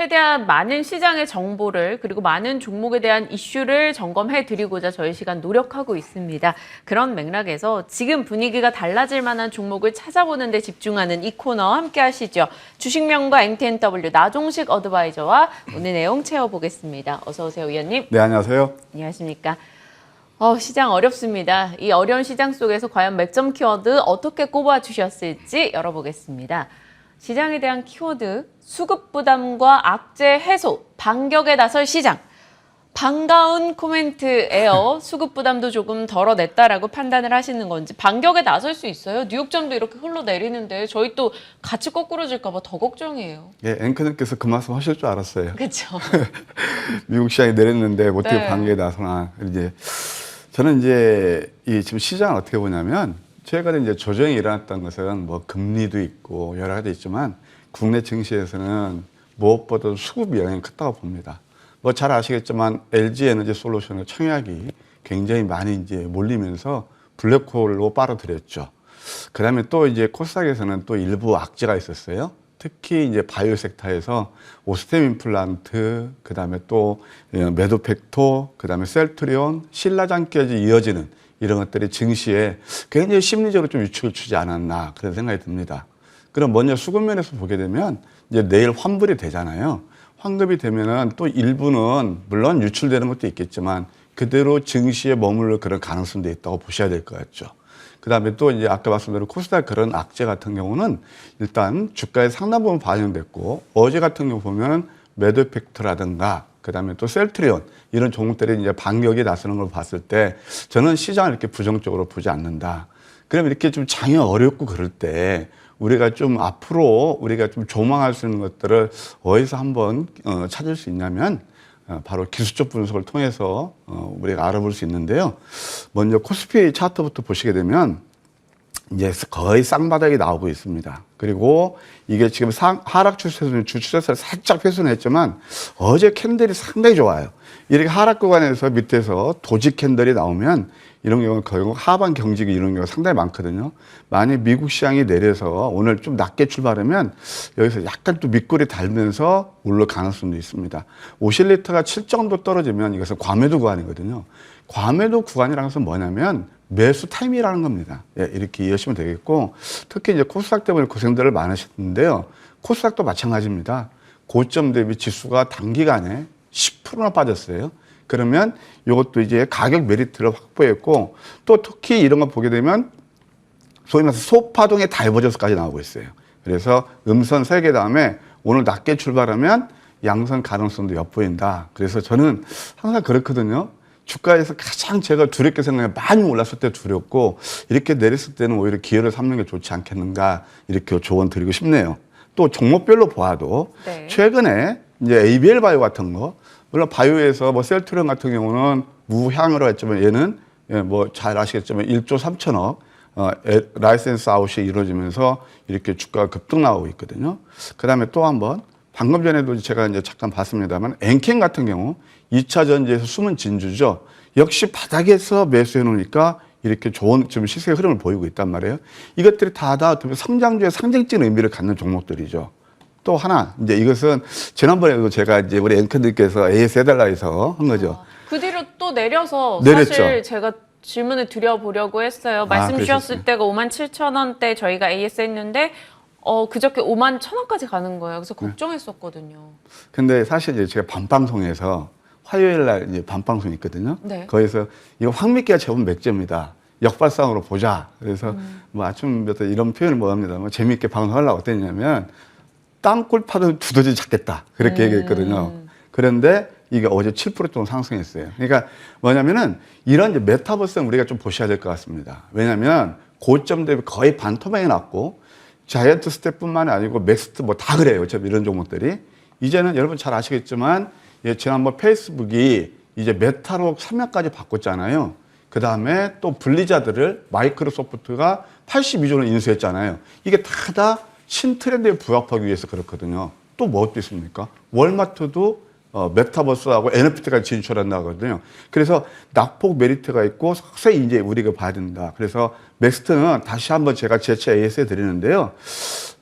최대한 많은 시장의 정보를 그리고 많은 종목에 대한 이슈를 점검해 드리고자 저희 시간 노력하고 있습니다. 그런 맥락에서 지금 분위기가 달라질 만한 종목을 찾아보는 데 집중하는 이 코너 함께 하시죠. 주식명가 MTNW 나종식 어드바이저와 오늘 내용 채워보겠습니다. 어서 오세요, 위원님. 네, 안녕하세요. 안녕하십니까. 시장 어렵습니다. 이 어려운 시장 속에서 과연 맥점 키워드 어떻게 꼽아주셨을지 열어보겠습니다. 시장에 대한 키워드, 수급 부담과 악재 해소, 반격에 나설 시장. 반가운 코멘트예요. 수급 부담도 조금 덜어냈다라고 판단을 하시는 건지 반격에 나설 수 있어요? 뉴욕장도 이렇게 흘러내리는데 저희 또 같이 거꾸로질까 봐 더 걱정이에요. 예, 앵커님께서 그 말씀 하실 줄 알았어요. 그렇죠. 미국 시장이 내렸는데 어떻게 네. 반격에 나서나. 저는 이 지금 시장을 어떻게 보냐면 최근에 이제 조정이 일어났던 것은 뭐 금리도 있고 여러 가지 있지만 국내 증시에서는 무엇보다도 수급 영향이 크다고 봅니다. 뭐 잘 아시겠지만 LG 에너지 솔루션의 청약이 굉장히 많이 이제 몰리면서 블랙홀로 빨아들였죠. 그 다음에 또 이제 코스닥에서는 또 일부 악재가 있었어요. 특히 이제 바이오 섹터에서 오스템 임플란트, 그 다음에 또 메도펙토, 그 다음에 셀트리온, 신라장까지 이어지는 이런 것들이 증시에 굉장히 심리적으로 좀 위축을 주지 않았나 그런 생각이 듭니다. 그럼 먼저 수급 면에서 보게 되면 이제 내일 환불이 되잖아요. 환급이 되면은 또 일부는 물론 유출되는 것도 있겠지만 그대로 증시에 머무를 그런 가능성도 있다고 보셔야 될 것 같죠. 그 다음에 또 이제 아까 말씀드린 코스닥 그런 악재 같은 경우는 일단 주가에 상당 부분 반영됐고 어제 같은 경우 보면 매도팩트라든가 그 다음에 또 셀트리온 이런 종목들이 이제 반격에 나서는 걸 봤을 때 저는 시장을 이렇게 부정적으로 보지 않는다. 그럼 이렇게 좀 장이 어렵고 그럴 때 우리가 좀 앞으로 우리가 좀 조망할 수 있는 것들을 어디서 한번 찾을 수 있냐면 바로 기술적 분석을 통해서 우리가 알아볼 수 있는데요. 먼저 코스피 차트부터 보시게 되면 이제 거의 쌍바닥이 나오고 있습니다. 그리고 이게 지금 하락 추세에서 주추세를 살짝 훼손했지만 어제 캔들이 상당히 좋아요. 이렇게 하락 구간에서 밑에서 도직 캔들이 나오면 이런 경우는 결국 하반 경직이 이런 경우가 상당히 많거든요. 만약 미국 시장이 내려서 오늘 좀 낮게 출발하면 여기서 약간 또 밑골이 달면서 올라갈 가능성도 있습니다. 오실리터가 7 정도 떨어지면 이것은 과매도 구간이거든요. 과매도 구간이라는 것은 뭐냐면 매수 타임이라는 겁니다. 예, 이렇게 이해하시면 되겠고 특히 이제 코스닥 때문에 고생들을 많으셨는데요. 코스닥도 마찬가지입니다. 고점 대비 지수가 단기간에 10%나 빠졌어요. 그러면 이것도 이제 가격 메리트를 확보했고 또 특히 이런 거 보게 되면 소위 말해서 소파동의 다이버전스까지 나오고 있어요. 그래서 음선 3개 다음에 오늘 낮게 출발하면 양선 가능성도 엿보인다. 그래서 저는 항상 그렇거든요. 주가에서 가장 제가 두렵게 생각해 많이 올랐을 때 두렵고 이렇게 내렸을 때는 오히려 기회를 삼는 게 좋지 않겠는가 이렇게 조언 드리고 싶네요. 또 종목별로 보아도 네. 최근에 이제 ABL 바이오 같은 거 물론 바이오에서 뭐 셀트리온 같은 경우는 무향으로 했지만 얘는 뭐 잘 아시겠지만 1조 3천억 라이센스 아웃이 이루어지면서 이렇게 주가가 급등 나오고 있거든요. 그 다음에 또 한번 방금 전에도 제가 이제 잠깐 봤습니다만 엔캠 같은 경우 2차 전지에서 숨은 진주죠. 역시 바닥에서 매수해 놓으니까 이렇게 좋은 지금 시세의 흐름을 보이고 있단 말이에요. 이것들이 다 성장주의 상징적인 의미를 갖는 종목들이죠. 또 하나 이제 이것은 지난번에도 제가 이제 우리 앵커들께서 AS 해달라 해서 한 거죠. 그 뒤로 또 내려서 내렸죠. 사실 제가 질문을 드려보려고 했어요. 말씀 주셨을 때가 57,000원대 저희가 AS 했는데 그저께 51,000원까지 가는 거예요. 그래서 걱정했었거든요. 근데 사실 이제 제가 밤방송에서 화요일 날 이제 밤방송 있거든요. 네. 거기서 이거 황미기가 제법 맥주입니다. 역발상으로 보자. 그래서 뭐 아침부터 이런 표현을 못 합니다. 뭐 재미있게 방송하려고 어땠냐면 땅굴 파도 두더지 잡겠다. 그렇게 얘기했거든요. 그런데 이게 어제 7% 정도 상승했어요. 그러니까 뭐냐면은 이런 이제 메타버스는 우리가 좀 보셔야 될 것 같습니다. 왜냐면 고점 대비 거의 반토막이 났고 자이언트 스텝뿐만이 아니고 맥스트 뭐 다 그래요. 어차피 이런 종목들이. 이제는 여러분 잘 아시겠지만 지난번 페이스북이 이제 메타로 참여까지 바꿨잖아요. 그 다음에 또 블리자드를 마이크로소프트가 82조를 인수했잖아요. 이게 다 신트렌드에 부합하기 위해서 그렇거든요. 또 뭐 있습니까? 월마트도 메타버스하고 NFT까지 진출한다 하거든요. 그래서 낙폭 메리트가 있고 서서히 이제 우리가 봐야 된다. 그래서 맥스트는 다시 한번 제가 재차 AS 해 드리는데요.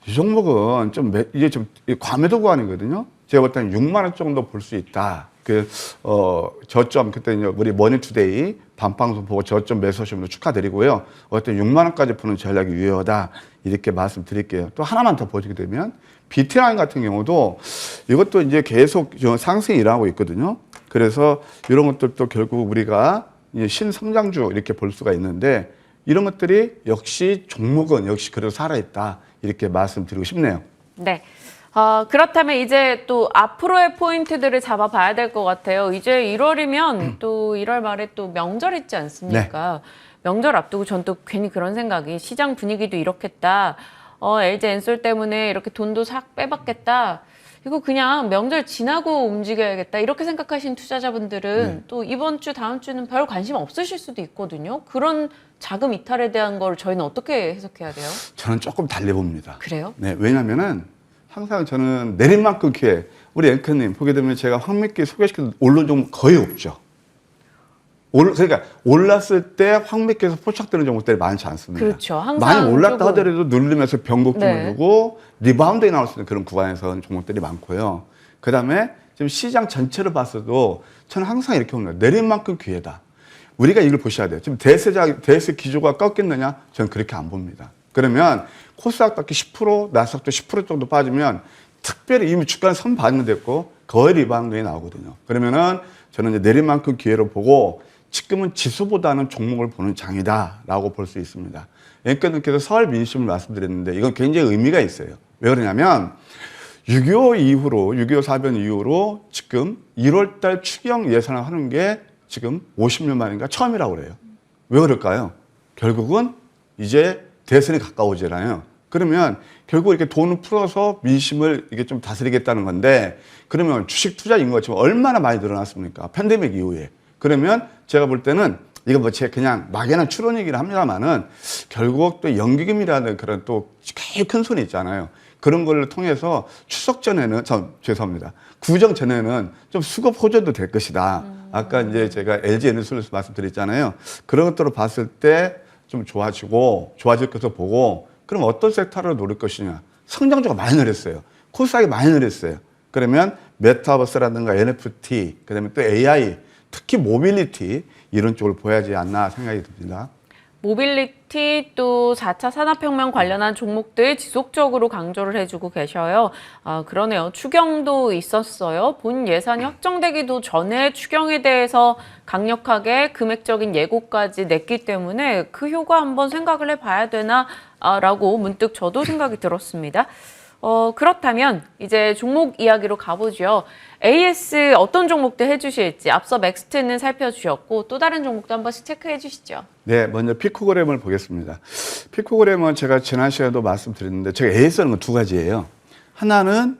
이 종목은 이제 좀 과매도 구간이거든요. 제가 볼 때는 6만 원 정도 볼 수 있다. 저점 그때 이제 우리 머니투데이 밤방송 보고 저점 매수하신 분 축하드리고요. 어떤 6만 원까지 푸는 전략이 유효하다 이렇게 말씀드릴게요. 또 하나만 더 보시게 되면 비트라인 같은 경우도 이것도 이제 계속 상승이 일어나고 있거든요. 그래서 이런 것들도 결국 우리가 이제 신성장주 이렇게 볼 수가 있는데 이런 것들이 역시 종목은 역시 그래도 살아있다 이렇게 말씀드리고 싶네요. 네. 그렇다면 이제 또 앞으로의 포인트들을 잡아봐야 될 것 같아요. 이제 1월이면 또 1월 말에 또 명절 있지 않습니까? 명절 앞두고 전 또 괜히 그런 생각이 시장 분위기도 이렇겠다. LG 엔솔 때문에 이렇게 돈도 싹 빼박겠다. 이거 그냥 명절 지나고 움직여야겠다. 이렇게 생각하신 투자자분들은 또 이번 주, 다음 주는 별 관심 없으실 수도 있거든요. 그런 자금 이탈에 대한 걸 저희는 어떻게 해석해야 돼요? 저는 조금 달리 봅니다. 그래요? 네, 왜냐면은 항상 저는 내린 만큼 기회. 우리 앵커님 보게 되면 제가 황미끼 소개시켜도 올른 종목 거의 없죠. 그러니까 올랐을 때 황미끼에서 포착되는 종목들이 많지 않습니다. 그렇죠. 항상 많이 올랐다 조금... 하더라도 누르면서 변곡점을 네. 주고 리바운드에 나올 수 있는 그런 구간에서 종목들이 많고요. 그 다음에 지금 시장 전체를 봤어도 저는 항상 이렇게 봅니다. 내린 만큼 기회다. 우리가 이걸 보셔야 돼요. 지금 대세 기조가 꺾였느냐? 저는 그렇게 안 봅니다. 그러면 코스닥밖에 10%, 나스닥도 10% 정도 빠지면 특별히 이미 주가는 선 받는 됐고 거의 리바운드에 나오거든요. 그러면은 저는 이제 내린 만큼 기회로 보고 지금은 지수보다는 종목을 보는 장이다라고 볼 수 있습니다. 앵커님께서 설 민심을 말씀드렸는데 이건 굉장히 의미가 있어요. 왜 그러냐면 6.25 이후로 6.25 사변 이후로 지금 1월달 추경 예산을 하는 게 지금 50년 만인가 처음이라고 그래요. 왜 그럴까요? 결국은 이제 대선이 가까워지잖아요. 그러면 결국 이렇게 돈을 풀어서 민심을 이게 좀 다스리겠다는 건데 그러면 주식 투자 인구가 지금 얼마나 많이 늘어났습니까? 팬데믹 이후에. 그러면 제가 볼 때는 이거 뭐 제 그냥 막연한 추론이긴 합니다만은 결국 또 연기금이라는 그런 또 큰 손이 있잖아요. 그런 걸 통해서 추석 전에는 죄송합니다. 구정 전에는 좀 수급 호조도 될 것이다. 아까 이제 제가 LG 에너지솔루션 말씀드렸잖아요. 그런 것들을 봤을 때 좀 좋아질 것을 보고 그럼 어떤 섹터를 노릴 것이냐. 성장주가 많이 늘었어요. 코스닥이 많이 늘었어요. 그러면 메타버스라든가 NFT, 그다음에 또 AI, 특히 모빌리티 이런 쪽을 보야지 않나 생각이 듭니다. 모빌리티 또 4차 산업혁명 관련한 종목들 지속적으로 강조를 해주고 계셔요. 그러네요. 추경도 있었어요. 본 예산이 확정되기도 전에 추경에 대해서 강력하게 금액적인 예고까지 냈기 때문에 그 효과 한번 생각을 해봐야 되나라고 문득 저도 생각이 들었습니다. 그렇다면 이제 종목 이야기로 가보죠. AS 어떤 종목들 해주실지 앞서 맥스트는 살펴주셨고 또 다른 종목도 한 번씩 체크해 주시죠. 네, 먼저 피코그램을 보겠습니다. 피코그램은 제가 지난 시간에도 말씀드렸는데 제가 AS는 두 가지예요. 하나는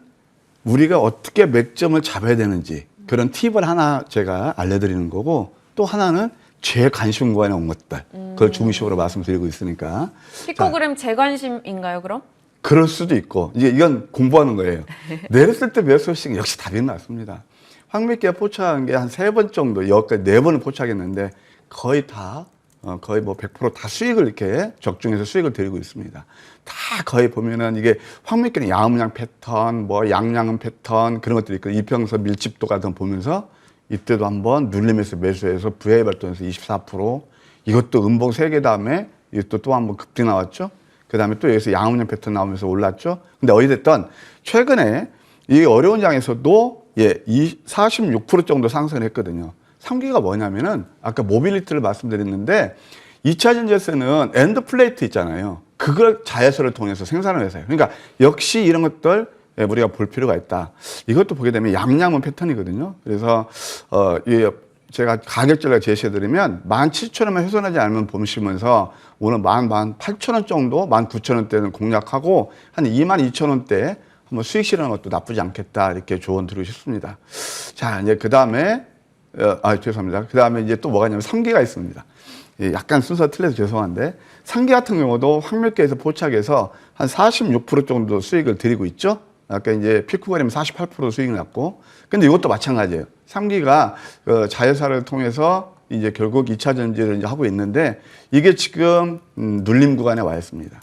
우리가 어떻게 맥점을 잡아야 되는지 그런 팁을 하나 제가 알려드리는 거고 또 하나는 제 관심 구간에 온 것들 그걸 중심으로 말씀드리고 있으니까. 피코그램 제 관심인가요, 그럼? 그럴 수도 있고 이제 이건 공부하는 거예요. 내렸을 때 몇 소씩 역시 답이 났습니다. 황미끼가 포착한 게 한 3번 정도 여기까지 4번을 포착했는데 거의 다 거의 뭐 100% 다 수익을 이렇게 적중해서 수익을 드리고 있습니다. 다 거의 보면은 이게 황미끼는 야음양 패턴, 뭐 양양음 패턴 그런 것들이 있고 이평선 밀집도 같은 거 보면서 이때도 한번 눌리면서 매수해서 VI 발동해서 24% 이것도 음봉 3개 다음에 이것도 또 한번 급등 나왔죠. 그 다음에 또 여기서 양음양 패턴 나오면서 올랐죠. 근데 어찌됐든 최근에 이 어려운 장에서도 46% 정도 상승을 했거든요. 3기가 뭐냐면은 아까 모빌리티를 말씀드렸는데 2차 전지에서는 엔드 플레이트 있잖아요. 그걸 자회사를 통해서 생산을 해서요. 그러니까 역시 이런 것들 우리가 볼 필요가 있다. 이것도 보게 되면 양양은 패턴이거든요. 그래서 제가 가격대를 제시해드리면 17,000원만 훼손하지 않으면 보시면서 오늘 18,000원 정도, 19,000원대는 공략하고 한 22,000원대 한번 수익 실현하는 것도 나쁘지 않겠다 이렇게 조언 드리고 싶습니다. 자, 이제 그 다음에 죄송합니다. 그 다음에 이제 또 뭐가 있냐면 3기가 있습니다. 약간 순서 틀려서 죄송한데 3기 같은 경우도 황밀계에서 포착해서 한 46% 정도 수익을 드리고 있죠. 아까 이제 피크거리면 48% 수익이 났고, 근데 이것도 마찬가지예요. 3기가 자회사를 통해서 이제 결국 2차 전지를 이제 하고 있는데 이게 지금 눌림 구간에 와 있습니다.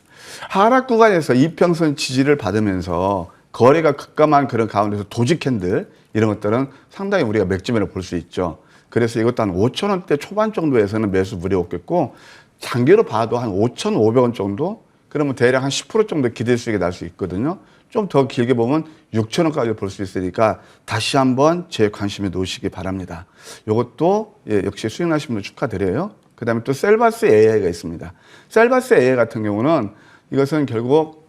하락 구간에서 이평선 지지를 받으면서 거래가 급감한 그런 가운데서 도직캔들 이런 것들은 상당히 우리가 맥지매를 볼 수 있죠. 그래서 이것도 한 5천 원대 초반 정도에서는 매수 무리없겠고 장기로 봐도 한 5,500원 정도 그러면 대략 한 10% 정도 기대 수익이 날 수 있거든요. 좀 더 길게 보면 6,000원까지 볼 수 있으니까 다시 한번 제 관심에 놓으시기 바랍니다. 이것도 예, 역시 수익 나신 분들 축하드려요. 그다음에 또 셀바스 AI가 있습니다. 셀바스 AI 같은 경우는 이것은 결국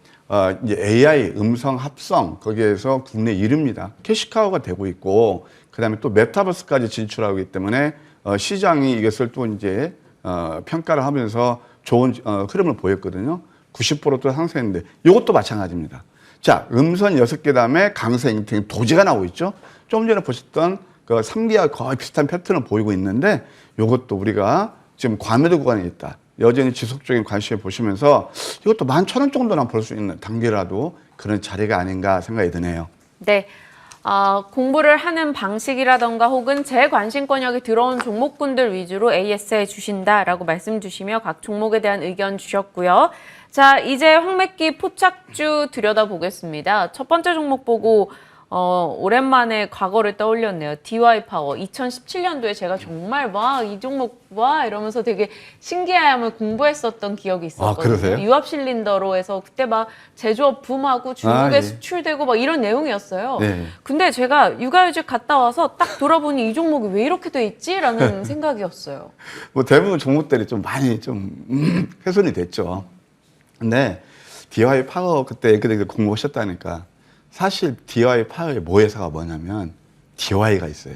이제 AI 음성 합성 거기에서 국내 1위입니다. 캐시카우가 되고 있고 그다음에 또 메타버스까지 진출하고 있기 때문에 시장이 이것을 또 이제 평가를 하면서 좋은 흐름을 보였거든요. 90%또 상승했는데 이것도 마찬가지입니다. 자, 음선 6개 다음에 강세 인팅 도지가 나오고 있죠. 좀 전에 보셨던 그 3기와 거의 비슷한 패턴을 보이고 있는데 이것도 우리가 지금 과매도 구간에 있다. 여전히 지속적인 관심을 보시면서 이것도 11,000원 정도나 볼 수 있는 단계라도 그런 자리가 아닌가 생각이 드네요. 네. 공부를 하는 방식이라던가 혹은 제 관심권역에 들어온 종목군들 위주로 AS에 주신다라고 말씀 주시며 각 종목에 대한 의견 주셨고요. 자, 이제 황매기 포착주 들여다보겠습니다. 첫 번째 종목 보고 오랜만에 과거를 떠올렸네요. DY 파워. 2017년도에 제가 정말 와, 이 종목 와 이러면서 되게 신기함을 공부했었던 기억이 있었거든요. 그러세요? 유압 실린더로 해서 그때 막 제조업 붐하고 중국에 예. 수출되고 막 이런 내용이었어요. 네. 근데 제가 육아휴직 갔다 와서 딱 돌아보니 이 종목이 왜 이렇게 돼 있지? 라는 생각이었어요. 뭐 대부분 종목들이 좀 많이 좀 훼손이 됐죠. 근데 DY 파워 그때 공부하셨다니까 사실 DY 파워의 모회사가 뭐냐면 DY가 있어요.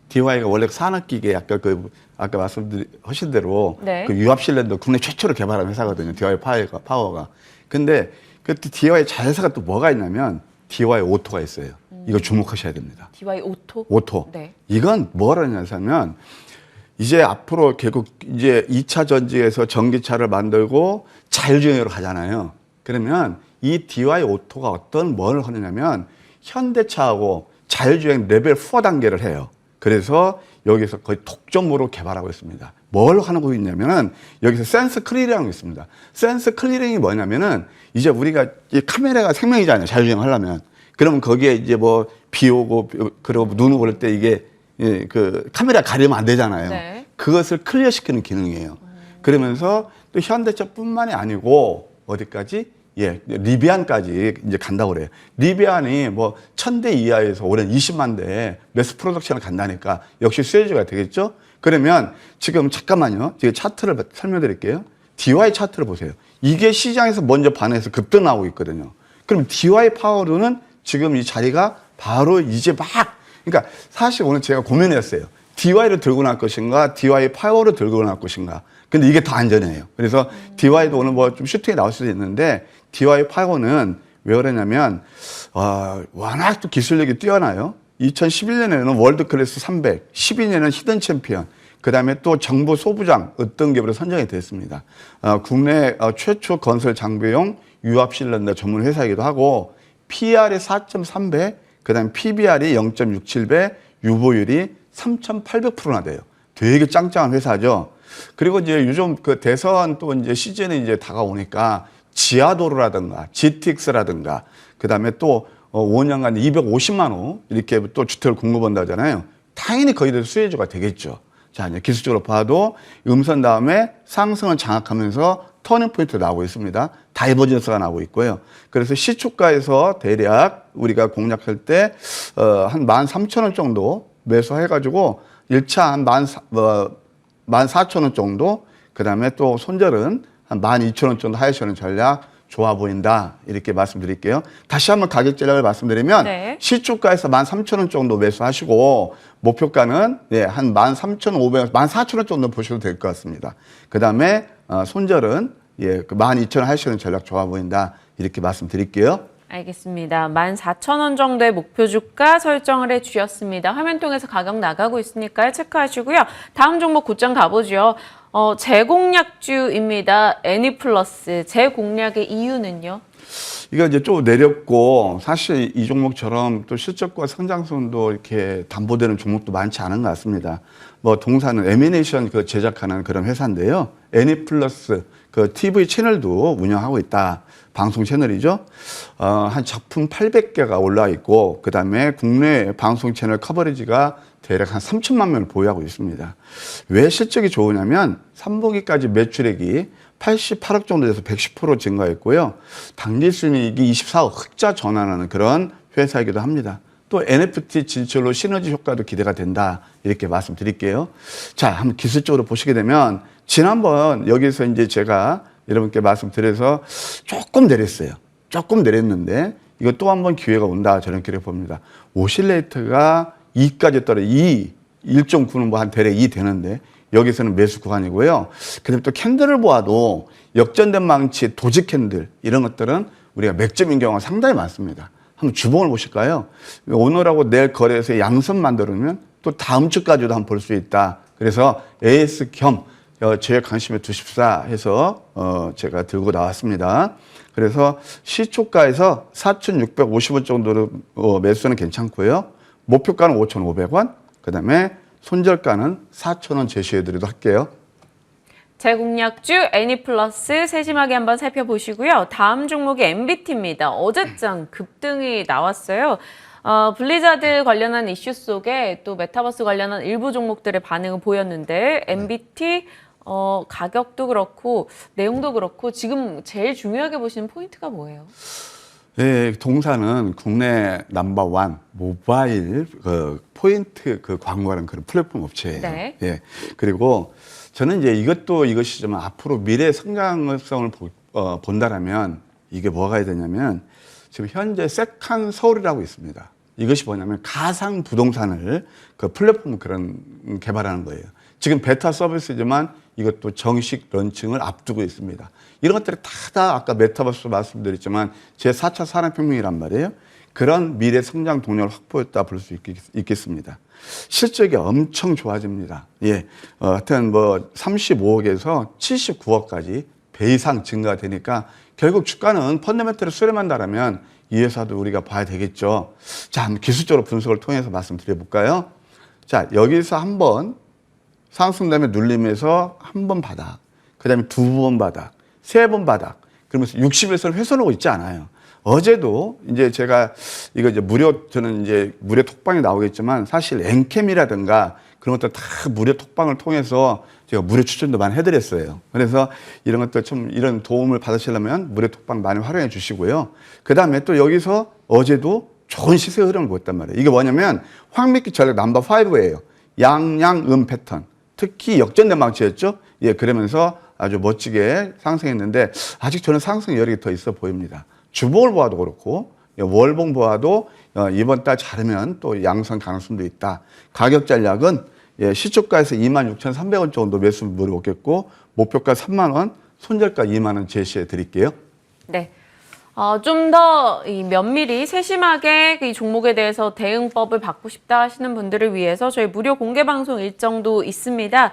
DY가 원래 산업기계 아까 말씀하신 대로 네. 그 유압 실린더 국내 최초로 개발한 회사거든요. DY 파워가. 근데 그때 DY 자회사가 또 뭐가 있냐면 DY 오토가 있어요. 이거 주목하셔야 됩니다. DY 오토? 오토. 네. 이건 뭐라냐면 이제 앞으로 결국 이제 2차 전지에서 전기차를 만들고 자율주행으로 가잖아요. 그러면 이 DY 오토가 뭘 하느냐면 현대차하고 자율주행 레벨 4 단계를 해요. 그래서 여기서 거의 독점으로 개발하고 있습니다. 뭘 하고 있냐면은 여기서 센서 클리어링이 있습니다. 센서 클리어링이 뭐냐면은 이제 우리가 이 카메라가 생명이잖아요. 자율주행 하려면. 그러면 거기에 이제 뭐 비 오고 그리고 눈 오를 때 이게 그 카메라 가리면 안 되잖아요. 네. 그것을 클리어 시키는 기능이에요. 그러면서 또 현대차뿐만이 아니고 어디까지? 예, 리비안까지 이제 간다고 그래요. 리비안이 뭐 1,000대 이하에서 올해 20만 대 매스 프로덕션을 간다니까 역시 수혜주가 되겠죠? 그러면 지금 잠깐만요. 제가 차트를 설명드릴게요. DY 차트를 보세요. 이게 시장에서 먼저 반응해서 급등 나오고 있거든요. 그럼 DY 파워로는 지금 이 자리가 바로 이제 그러니까 사실 오늘 제가 고민했어요. DY를 들고 날 것인가, DY 파워를 들고 날 것인가. 근데 이게 더 안전해요. 그래서 DY도 오늘 뭐 좀 슈팅이 나올 수도 있는데 DY 파워는 왜 그러냐면 워낙 또 기술력이 뛰어나요. 2011년에는 월드 클래스 300, 12년에는 히든 챔피언, 그다음에 또 정부 소부장 어떤 기업으로 선정이 됐습니다. 국내 최초 건설 장비용 유압 실린더 전문 회사이기도 하고 PR이 4.3배, 그다음에 PBR이 0.67배, 유보율이 3,800%나 돼요. 되게 짱짱한 회사죠. 그리고 이제 요즘 그 대선 또 이제 시즌이 이제 다가오니까 지하도로라든가 GTX라든가 그다음에 또 5년간 250만 호 이렇게 또 주택을 공급한다잖아요. 당연히 거기도 수혜주가 되겠죠. 자, 이제 기술적으로 봐도 음선 다음에 상승을 장악하면서 터닝 포인트 나오고 있습니다. 다이버전스가 나오고 있고요. 그래서 시초가에서 대략 우리가 공략할 때 한 13,000원 정도 매수해가지고 1차 한 14,000원 정도, 그 다음에 또 손절은 한 12,000원 정도 하시는 전략 좋아 보인다. 이렇게 말씀드릴게요. 다시 한번 가격 전략을 말씀드리면 네. 시초가에서 13,000원 정도 매수하시고 목표가는 한 13,500원, 14,000원 정도 보셔도 될 것 같습니다. 그 다음에 손절은 그 12,000원 하시는 전략 좋아 보인다. 이렇게 말씀드릴게요. 알겠습니다. 14,000원 정도의 목표 주가 설정을 해주셨습니다. 화면 통해서 가격 나가고 있으니까요. 체크하시고요. 다음 종목 곧장 가보죠. 재공략주입니다. 애니플러스. 재공략의 이유는요? 이거 이제 좀 내렸고 사실 이 종목처럼 또 실적과 성장성도 이렇게 담보되는 종목도 많지 않은 것 같습니다. 뭐 동사는 애니메이션 그 제작하는 그런 회사인데요. 애니플러스 그 TV 채널도 운영하고 있다. 방송 채널이죠. 한 작품 800개가 올라와 있고 그다음에 국내 방송 채널 커버리지가 대략 한 3천만 명을 보유하고 있습니다. 왜 실적이 좋으냐면 3분기까지 매출액이 88억 정도 돼서 110% 증가했고요. 당기순이익이 24억 흑자 전환하는 그런 회사이기도 합니다. 또 NFT 진출로 시너지 효과도 기대가 된다. 이렇게 말씀드릴게요. 자, 한번 기술적으로 보시게 되면 지난번 여기서 이제 제가 여러분께 말씀드려서 조금 내렸어요. 조금 내렸는데 이거 또 한 번 기회가 온다. 저는 그렇게 봅니다. 오실레이터가 2까지 떨어 1.9는 뭐 한 대략 2 되는데 여기서는 매수 구간이고요. 그다음에 또 캔들을 보아도 역전된 망치, 도지 캔들 이런 것들은 우리가 맥점인 경우가 상당히 많습니다. 한번 주봉을 보실까요? 오늘하고 내일 거래에서 양선 만들면 또 다음 주까지도 한번 볼 수 있다. 그래서 AS 겸 제 관심에 두십사 해서 제가 들고 나왔습니다. 그래서 시초가에서 4,650원 정도로 매수는 괜찮고요. 목표가는 5,500원. 그다음에 손절가는 4,000원 제시해드리도록 할게요. 제공약주 애니플러스 세심하게 한번 살펴보시고요. 다음 종목이 MBT입니다. 어제장 급등이 나왔어요. 블리자드 관련한 이슈 속에 또 메타버스 관련한 일부 종목들의 반응을 보였는데 MBT 가격도 그렇고 내용도 그렇고 지금 제일 중요하게 보시는 포인트가 뭐예요? 네, 동사는 국내 넘버원 모바일 포인트 광고하는 그런 플랫폼 업체예요. 네. 예. 그리고 저는 이제 이것이지만 앞으로 미래 성장성을 본다라면 이게 뭐가 해야 되냐면 지금 현재 세칸 서울이라고 있습니다. 이것이 뭐냐면 가상 부동산을 그 플랫폼 그런 개발하는 거예요. 지금 베타 서비스지만 이것도 정식 런칭을 앞두고 있습니다. 이런 것들이 다 아까 메타버스 말씀드렸지만 제4차 산업혁명이란 말이에요. 그런 미래 성장 동력을 확보했다 볼 수 있겠습니다. 실적이 엄청 좋아집니다. 예, 하여튼 뭐 35억에서 79억까지 배 이상 증가되니까 결국 주가는 펀더멘털을 수렴한다라면 이 회사도 우리가 봐야 되겠죠. 자, 한번 기술적으로 분석을 통해서 말씀드려볼까요? 자, 여기서 한번 상승 다음에 눌림에서 한 번 바닥, 그 다음에 2번 바닥, 3번 바닥, 그러면서 60에서 훼손하고 있지 않아요. 어제도 이제 제가 이거 이제 저는 이제 무료 톡방이 나오겠지만 사실 엔캠이라든가 그런 것들 다 무료 톡방을 통해서 제가 무료 추천도 많이 해드렸어요. 그래서 이런 것들 좀 이런 도움을 받으시려면 무료 톡방 많이 활용해 주시고요. 그 다음에 또 여기서 어제도 좋은 시세 흐름을 보였단 말이에요. 이게 뭐냐면 황미끼 전략 넘버 5예요. 양양음 패턴. 특히 역전된 망치였죠. 예, 그러면서 아주 멋지게 상승했는데 아직 저는 상승 여력이 더 있어 보입니다. 주봉을 보아도 그렇고 월봉 보아도 이번 달 자르면 또 양선 가능성도 있다. 가격 전략은 시초가에서 26,300원 정도 매수 물어보겠고 목표가 3만 원, 손절가 2만 원 제시해 드릴게요. 네. 좀 더 면밀히 세심하게 이 종목에 대해서 대응법을 받고 싶다 하시는 분들을 위해서 저희 무료 공개 방송 일정도 있습니다.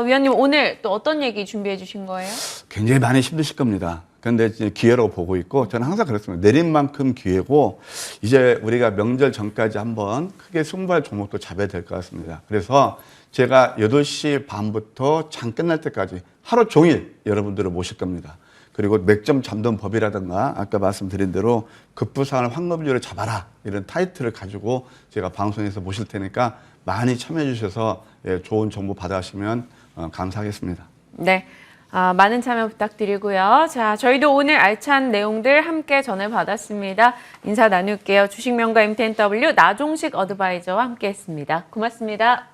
위원님 오늘 또 어떤 얘기 준비해 주신 거예요? 굉장히 많이 힘드실 겁니다. 그런데 이제 기회라고 보고 있고 저는 항상 그렇습니다. 내린 만큼 기회고 이제 우리가 명절 전까지 한번 크게 승부할 종목도 잡아야 될 것 같습니다. 그래서 제가 8시 반부터 장 끝날 때까지 하루 종일 여러분들을 모실 겁니다. 그리고 맥점 잡는 법이라든가 아까 말씀드린 대로 급부상을 황금줄을 잡아라 이런 타이틀을 가지고 제가 방송에서 모실 테니까 많이 참여해 주셔서 좋은 정보 받아가시면 감사하겠습니다. 네. 많은 참여 부탁드리고요. 자, 저희도 오늘 알찬 내용들 함께 전해받았습니다. 인사 나눌게요. 주식명가 MTNW 나종식 어드바이저와 함께했습니다. 고맙습니다.